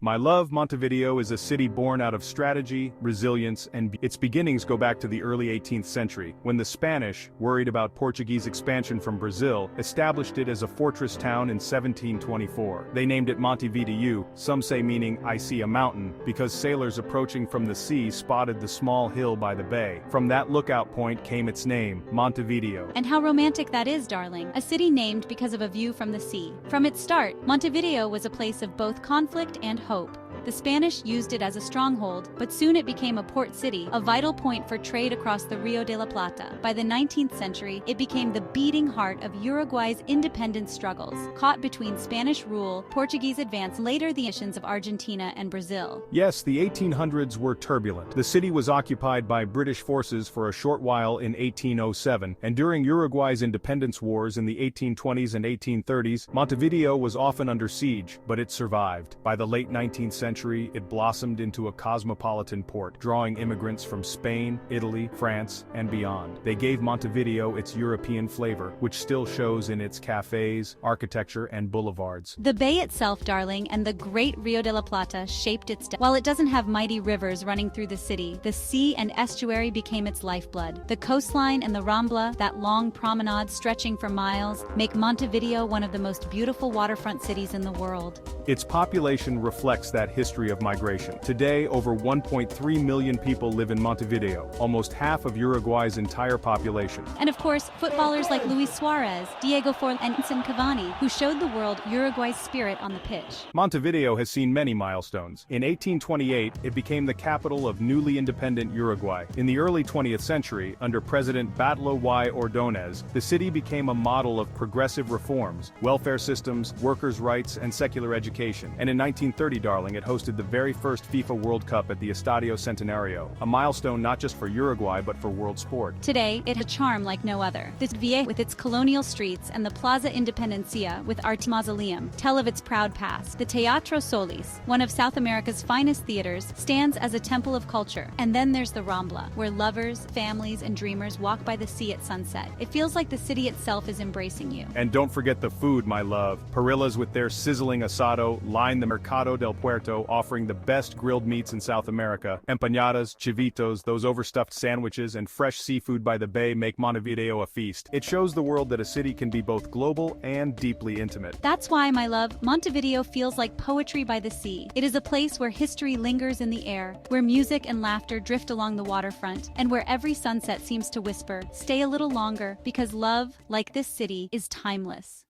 My love, Montevideo is a city born out of strategy, resilience, and its beginnings go back to the early 18th century, when the Spanish, worried about Portuguese expansion from Brazil, established it as a fortress town in 1724. They named it Montevideo, some say meaning "I see a mountain," because sailors approaching from the sea spotted the small hill by the bay. From that lookout point came its name, Montevideo. And how romantic that is, darling. A city named because of a view from the sea. From its start, Montevideo was a place of both conflict and hope. The Spanish used it as a stronghold, but soon it became a port city, a vital point for trade across the Rio de la Plata. By the 19th century, it became the beating heart of Uruguay's independence struggles, caught between Spanish rule, Portuguese advance, later the nations of Argentina and Brazil. Yes, the 1800s were turbulent. The city was occupied by British forces for a short while in 1807, and during Uruguay's independence wars in the 1820s and 1830s, Montevideo was often under siege, but it survived. By the late 19th century, it blossomed into a cosmopolitan port, drawing immigrants from Spain, Italy, France, and beyond. They gave Montevideo its European flavor, which still shows in its cafes, architecture, and boulevards. The bay itself, darling, and the great Rio de la Plata shaped its While it doesn't have mighty rivers running through the city, the sea and estuary became its lifeblood. The coastline and the Rambla, that long promenade stretching for miles, make Montevideo one of the most beautiful waterfront cities in the world. Its population reflects that history of migration. Today, over 1.3 million people live in Montevideo, almost half of Uruguay's entire population. And of course, footballers like Luis Suarez, Diego Forlán, and Edson Cavani, who showed the world Uruguay's spirit on the pitch. Montevideo has seen many milestones. In 1828, it became the capital of newly independent Uruguay. In the early 20th century, under President Batlló Y Ordóñez, the city became a model of progressive reforms, welfare systems, workers' rights, and secular education. And in 1930, darling, it hosted the very first FIFA World Cup at the Estadio Centenario, a milestone not just for Uruguay but for world sport. Today, it has a charm like no other. This Vieja, with its colonial streets, and the Plaza Independencia with Art Mausoleum, tell of its proud past. The Teatro Solis, one of South America's finest theaters, stands as a temple of culture. And then there's the Rambla, where lovers, families, and dreamers walk by the sea at sunset. It feels like the city itself is embracing you. And don't forget the food, my love. Parillas with their sizzling asado line the Mercado del Puerto, offering the best grilled meats in South America. Empanadas, chivitos, those overstuffed sandwiches, and fresh seafood by the bay make Montevideo a feast. It shows the world that a city can be both global and deeply intimate. That's why, my love, Montevideo feels like poetry by the sea. It is a place where history lingers in the air, where music and laughter drift along the waterfront, and where every sunset seems to whisper, "Stay a little longer, because love, like this city, is timeless."